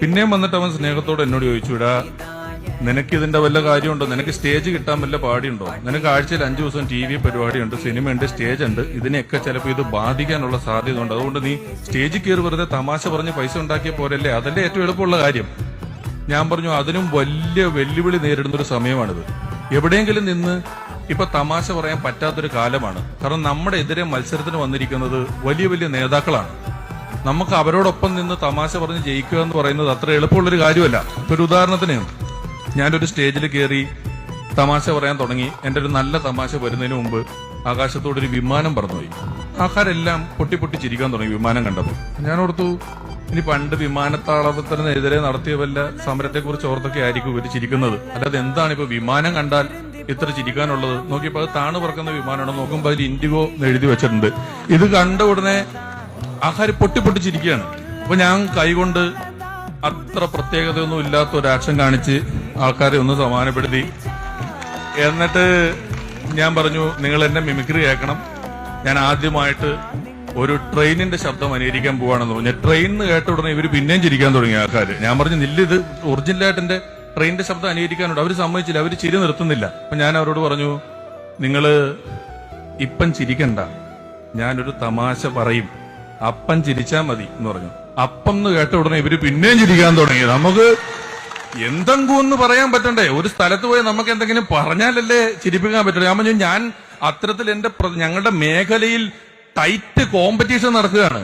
പിന്നെയും വന്നിട്ട് അവൻ സ്നേഹത്തോടെ എന്നോട് ചോദിച്ചു, ഇടാ നിനക്കിതിന്റെ വല്ല കാര്യമുണ്ടോ, നിനക്ക് സ്റ്റേജ് കിട്ടാൻ വല്ല പാടിയുണ്ടോ, നിനക്ക് ആഴ്ചയിൽ 5 ദിവസം TV പരിപാടിയുണ്ട്, സിനിമയുണ്ട്, സ്റ്റേജ് ഉണ്ട്, ഇതിനെയൊക്കെ ചിലപ്പോൾ ഇത് ബാധിക്കാനുള്ള സാധ്യത ഉണ്ട്. അതുകൊണ്ട് നീ സ്റ്റേജിൽ കയറി വെറുതെ തമാശ പറഞ്ഞ് പൈസ ഉണ്ടാക്കിയ പോരല്ലേ, അതല്ലേ ഏറ്റവും എളുപ്പമുള്ള കാര്യം. ഞാൻ പറഞ്ഞു, അതിനും വലിയ വെല്ലുവിളി നേരിടുന്ന ഒരു സമയമാണിത്. എവിടെയെങ്കിലും നിന്ന് ഇപ്പൊ തമാശ പറയാൻ പറ്റാത്തൊരു കാലമാണ്. കാരണം നമ്മുടെ എതിരെ മത്സരത്തിന് വന്നിരിക്കുന്നത് വലിയ വലിയ നേതാക്കളാണ്. നമുക്ക് അവരോടൊപ്പം നിന്ന് തമാശ പറഞ്ഞ് ജയിക്കുക എന്ന് പറയുന്നത് അത്ര എളുപ്പമുള്ളൊരു കാര്യമല്ല. ഇപ്പൊ ഒരു ഉദാഹരണത്തിന്, ഞാനൊരു സ്റ്റേജിൽ കയറി തമാശ പറയാൻ തുടങ്ങി. എന്റെ ഒരു നല്ല തമാശ വരുന്നതിന് മുമ്പ് ആകാശത്തോടൊരു വിമാനം പറന്നുപോയി. ആൾക്കാരെല്ലാം പൊട്ടി ചിരിക്കാൻ തുടങ്ങി വിമാനം കണ്ടപ്പോൾ. ഞാൻ ഓർത്തു, ഇനി പണ്ട് വിമാനത്താവളത്തിനെതിരെ നടത്തിയ വല്ല സമരത്തെക്കുറിച്ച് ഓർത്തൊക്കെ ആയിരിക്കും ഇവര് ചിരിക്കുന്നത്. അല്ലാതെ എന്താണ് ഇപ്പൊ വിമാനം കണ്ടാൽ ഇത്ര ചിരിക്കാനുള്ളത്? നോക്കിയപ്പോ അത് താണു പറക്കുന്ന വിമാനമാണോ, നോക്കുമ്പോ അതിൽ ഇൻഡിഗോ എന്ന് എഴുതി വെച്ചിട്ടുണ്ട്. ഇത് കണ്ട ഉടനെ ആൾക്കാർ പൊട്ടി ചിരിക്കുകയാണ്. അപ്പൊ ഞാൻ കൈകൊണ്ട് അത്ര പ്രത്യേകതയൊന്നും ഇല്ലാത്ത ഒരു ആക്ഷൻ കാണിച്ച് ആൾക്കാരെ ഒന്ന് സമാധാനപ്പെടുത്തി. എന്നിട്ട് ഞാൻ പറഞ്ഞു, നിങ്ങൾ എന്നെ മിമിക്രി കേൾക്കണം. ഞാൻ ആദ്യമായിട്ട് ഒരു ട്രെയിനിന്റെ ശബ്ദം അനുകരിക്കാൻ പോവാണെന്ന് പറഞ്ഞു. ട്രെയിൻ കേട്ട ഉടനെ ഇവര് പിന്നെയും ചിരിക്കാൻ തുടങ്ങി ആൾക്കാർ. ഞാൻ പറഞ്ഞു, നില്ല, ഇത് ഒറിജിനലായിട്ട് എന്റെ ട്രെയിനിന്റെ ശബ്ദം അനുകരിക്കാനുണ്ട്. അവര് സമ്മതിച്ചില്ല, അവര് ചിരി നിർത്തുന്നില്ല. അപ്പൊ ഞാൻ അവരോട് പറഞ്ഞു, നിങ്ങള് ഇപ്പം ചിരിക്കണ്ട, ഞാനൊരു തമാശ പറയും, അപ്പം ചിരിച്ചാ മതി എന്ന് പറഞ്ഞു. അപ്പം എന്ന് കേട്ട ഉടനെ ഇവര് പിന്നെയും ചിരിക്കാൻ തുടങ്ങി. നമുക്ക് എന്തെങ്കിലും ഒന്ന് പറയാൻ പറ്റണ്ടേ? ഒരു സ്ഥലത്ത് പോയി നമുക്ക് എന്തെങ്കിലും പറഞ്ഞാലല്ലേ ചിരിപ്പിക്കാൻ പറ്റുള്ളൂ. ഞാൻ പറഞ്ഞു, ഞാൻ അത്തരത്തിൽ ഞങ്ങളുടെ മേഖലയിൽ ടൈറ്റ് കോമ്പറ്റീഷൻ നടക്കുകയാണ്.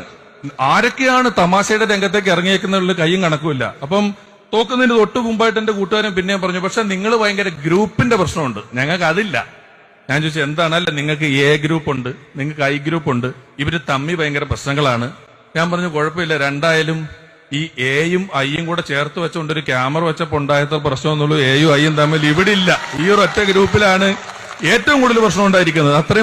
ആരൊക്കെയാണ് തമാശയുടെ രംഗത്തേക്ക് ഇറങ്ങിയേക്കുന്നതിൽ കയ്യും കണക്കുമില്ല. അപ്പം തോക്കുന്നതിന് തൊട്ട് മുമ്പായിട്ട് എന്റെ കൂട്ടുകാരൻ പിന്നെയും പറഞ്ഞു, പക്ഷെ നിങ്ങൾ ഭയങ്കര ഗ്രൂപ്പിന്റെ പ്രശ്നമുണ്ട്, ഞങ്ങൾക്ക് അതില്ല. ഞാൻ ചോദിച്ചു, എന്താണ്? അല്ല, നിങ്ങൾക്ക് A ഗ്രൂപ്പ് ഉണ്ട്, നിങ്ങൾക്ക് I ഗ്രൂപ്പ് ഉണ്ട്, ഇവര് തമ്മിൽ ഭയങ്കര പ്രശ്നങ്ങളാണ്. ഞാൻ പറഞ്ഞു, കുഴപ്പമില്ല, രണ്ടായാലും ഈ Aയും Iയും കൂടെ ചേർത്ത് വെച്ചുകൊണ്ട് ഒരു ക്യാമറ വെച്ചപ്പോൾ ഉണ്ടായത്ര പ്രശ്നമൊന്നുള്ളൂ. Aയും Iയും തമ്മിൽ ഇവിടെ ഇല്ല. ഈ ഒരു ഒറ്റ ഗ്രൂപ്പിലാണ് ഏറ്റവും കൂടുതൽ പ്രശ്നം ഉണ്ടായിരിക്കുന്നത്. അത്രയും